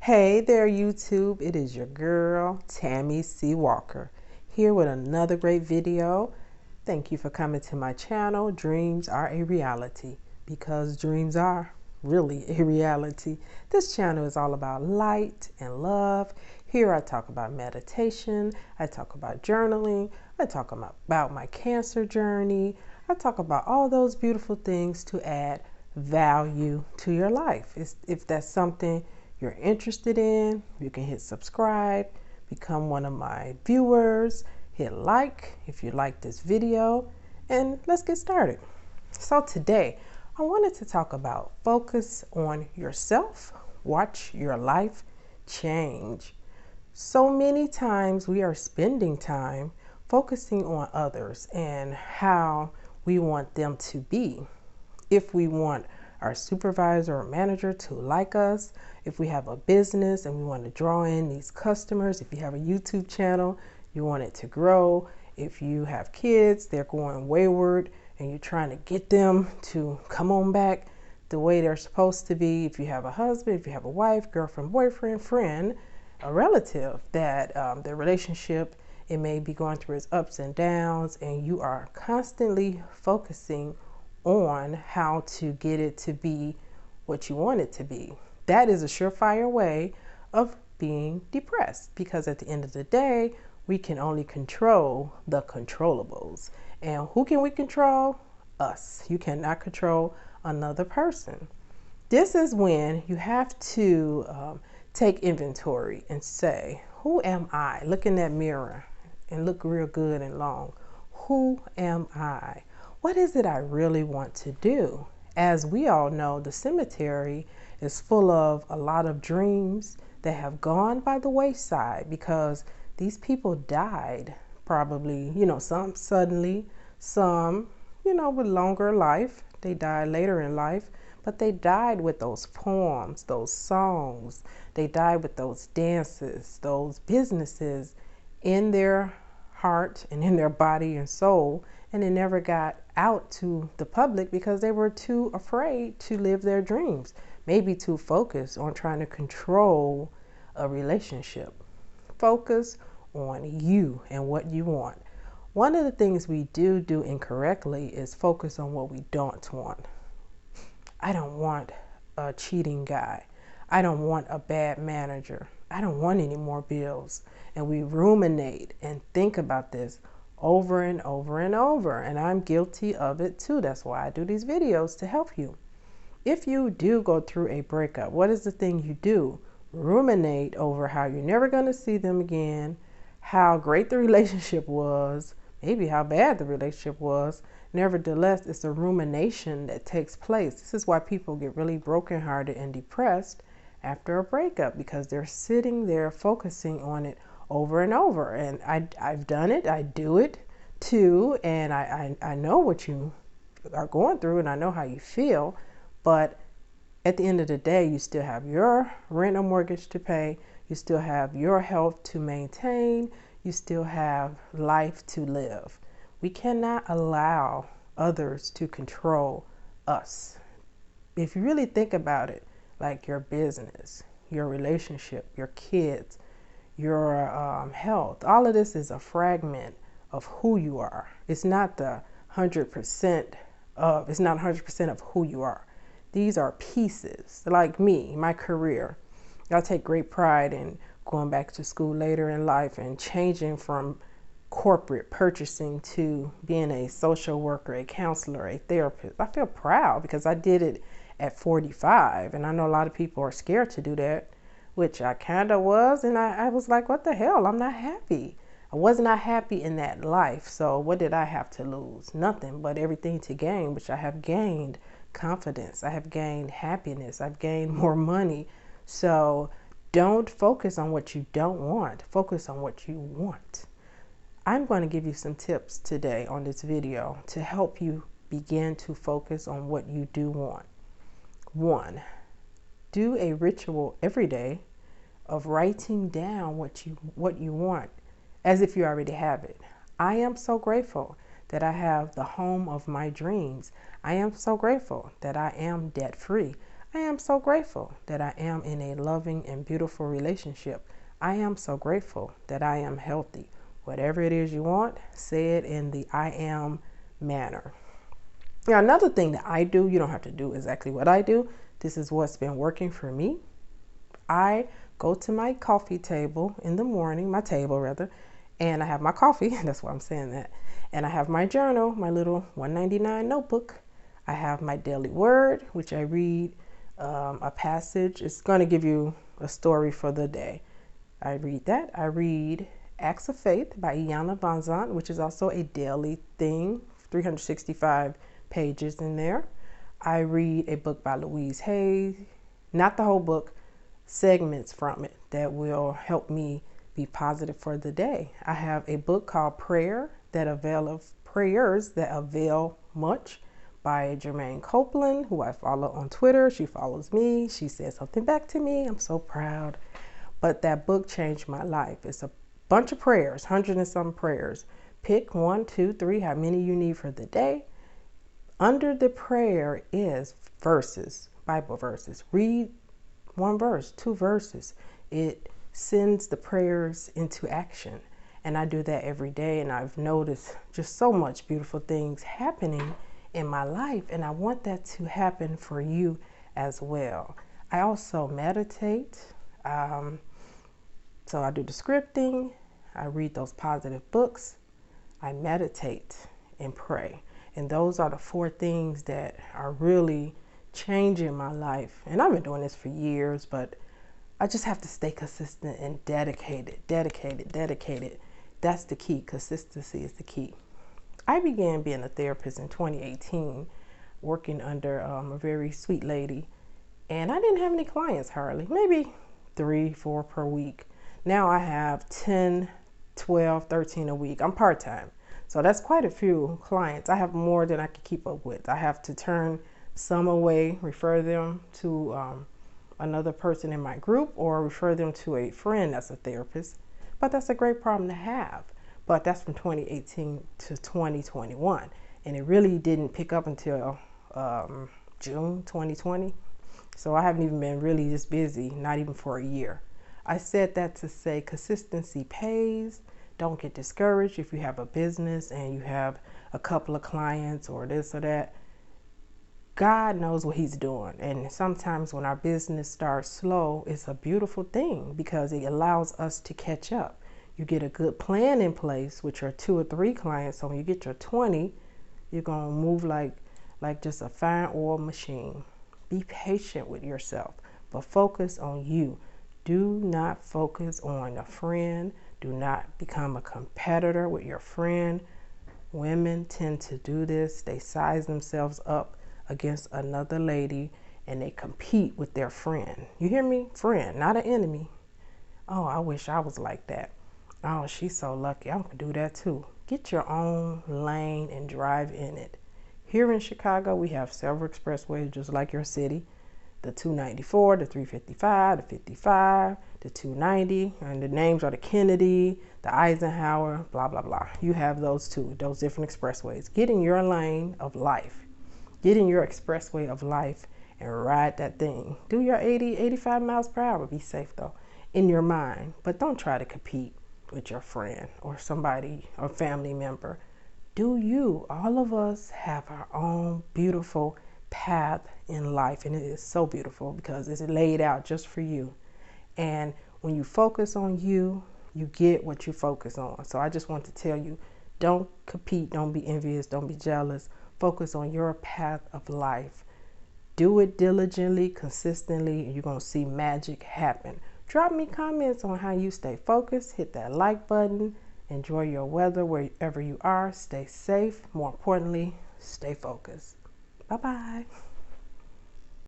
Hey there, YouTube. It is your girl, Tammy C. Walker, here with another great video. Thank you for coming to my channel. Dreams are a reality because dreams are really a reality. This channel is all about light and love. Here I talk about meditation. I talk about journaling. I talk about my cancer journey. I talk about all those beautiful things to add value to your life. If that's something you're interested in, you can hit subscribe, become one of my viewers, hit like if you like this video, and let's get started. So today, I wanted to talk about focus on yourself, watch your life change. So many times we are spending time focusing on others and how we want them to be. If we want our supervisor or manager to like us, if we have a business and we want to draw in these customers, if you have a YouTube channel, you want it to grow, if you have kids, they're going wayward and you're trying to get them to come on back the way they're supposed to be, if you have a husband, if you have a wife, girlfriend, boyfriend, friend, a relative that their relationship, it may be going through its ups and downs, and you are constantly focusing on how to get it to be what you want it to be. That is a surefire way of being depressed, because at the end of the day, we can only control the controllables. And who can we control? Us. You cannot control another person. This is when you have to take inventory and say, who am I? Look in that mirror and look real good and long. Who am I? What is it I really want to do? As we all know, the cemetery is full of a lot of dreams that have gone by the wayside because these people died probably, some suddenly, some, with longer life. They died later in life, but they died with those poems, those songs. They died with those dances, those businesses in their heart and in their body and soul, and it never got out to the public because they were too afraid to live their dreams, maybe too focused on trying to control a relationship. Focus on you and what you want. One of the things we do incorrectly is focus on what we don't want. I don't want a cheating guy. I don't want a bad manager. I don't want any more bills. And we ruminate and think about this over and over and over. And I'm guilty of it too. That's why I do these videos, to help you. If you do go through a breakup, what is the thing you do? Ruminate over how you're never going to see them again, how great the relationship was, maybe how bad the relationship was. Nevertheless, it's a rumination that takes place. This is why people get really brokenhearted and depressed after a breakup, because they're sitting there focusing on it over and over. And I've done it. I do it too. And I know what you are going through, and I know how you feel. But at the end of the day, you still have your rent or mortgage to pay. You still have your health to maintain. You still have life to live. We cannot allow others to control us. If you really think about it, like your business, your relationship, your kids, your health, all of this is a fragment of who you are. It's not the 100% of, it's not 100% of who you are. These are pieces. Like me, my career. I take great pride in going back to school later in life and changing from corporate purchasing to being a social worker, a counselor, a therapist. I feel proud because I did it at 45, and I know a lot of people are scared to do that, which I kind of was, and I was like, what the hell? I'm not happy. I was not happy in that life, so what did I have to lose? Nothing, but everything to gain, which I have gained confidence. I have gained happiness. I've gained more money. So don't focus on what you don't want. Focus on what you want. I'm going to give you some tips today on this video to help you begin to focus on what you do want. 1, do a ritual every day of writing down what you want as if you already have it. I am so grateful that I have the home of my dreams. I am so grateful that I am debt free. I am so grateful that I am in a loving and beautiful relationship. I am so grateful that I am healthy. Whatever it is you want, say it in the I am manner. Now, another thing that I do, you don't have to do exactly what I do. This is what's been working for me. I go to my coffee table in the morning, my table rather, and I have my coffee. That's why I'm saying that. And I have my journal, my little $1.99 notebook. I have my daily word, which I read a passage. It's going to give you a story for the day. I read that. I read Acts of Faith by Iyanla Vanzant, which is also a daily thing, 365 pages in there. I read a book by Louise, not the whole book, segments from it that will help me be positive for the day. I have a book called Prayers That Avail Much by Jermaine Copeland, who I follow on Twitter. She follows me. She said something back to me. I'm so proud. But that book changed my life. It's a bunch of prayers, 100 and some prayers. Pick 1, 2, 3, how many you need for the day. Under the prayer is verses, Bible verses. Read 1 verse, 2 verses. It sends the prayers into action. And I do that every day, and I've noticed just so much beautiful things happening in my life, and I want that to happen for you as well. I also meditate. So I do the scripting, I read those positive books, I meditate and pray. And those are the 4 things that are really changing my life. And I've been doing this for years, but I just have to stay consistent and dedicated. That's the key. Consistency is the key. I began being a therapist in 2018, working under a very sweet lady. And I didn't have any clients hardly, maybe 3, 4 per week. Now I have 10, 12, 13 a week. I'm part-time. So that's quite a few clients. I have more than I can keep up with. I have to turn some away, refer them to another person in my group, or refer them to a friend that's a therapist. But that's a great problem to have. But that's from 2018 to 2021. And it really didn't pick up until June 2020. So I haven't even been really this busy, not even for a year. I said that to say consistency pays. Don't get discouraged if you have a business and you have a couple of clients or this or that. God knows what he's doing. And sometimes when our business starts slow, it's a beautiful thing because it allows us to catch up. You get a good plan in place with your 2 or 3 clients. So when you get your 20, you're going to move like just a fine oil machine. Be patient with yourself, but focus on you. Do not focus on a friend. Do not become a competitor with your friend. Women tend to do this. They size themselves up against another lady and they compete with their friend. You hear me? Friend, not an enemy. Oh, I wish I was like that. Oh, she's so lucky. I'm going to do that too. Get your own lane and drive in it. Here in Chicago, we have several expressways just like your city. The 294, the 355, the 55, the 290, and the names are the Kennedy, the Eisenhower, blah, blah, blah. You have those those different expressways. Get in your lane of life. Get in your expressway of life and ride that thing. Do your 80, 85 miles per hour. Be safe though, in your mind. But don't try to compete with your friend or somebody or family member. Do you? All of us have our own beautiful path in life, and it is so beautiful because it's laid out just for you. And when you focus on you, you get what you focus on. So I just want to tell you, don't compete, don't be envious, don't be jealous. Focus on your path of life. Do it diligently, consistently, and you're going to see magic happen. Drop me comments on how you stay focused. Hit that like button. Enjoy your weather wherever you are. Stay safe. More importantly, stay focused. Bye-bye.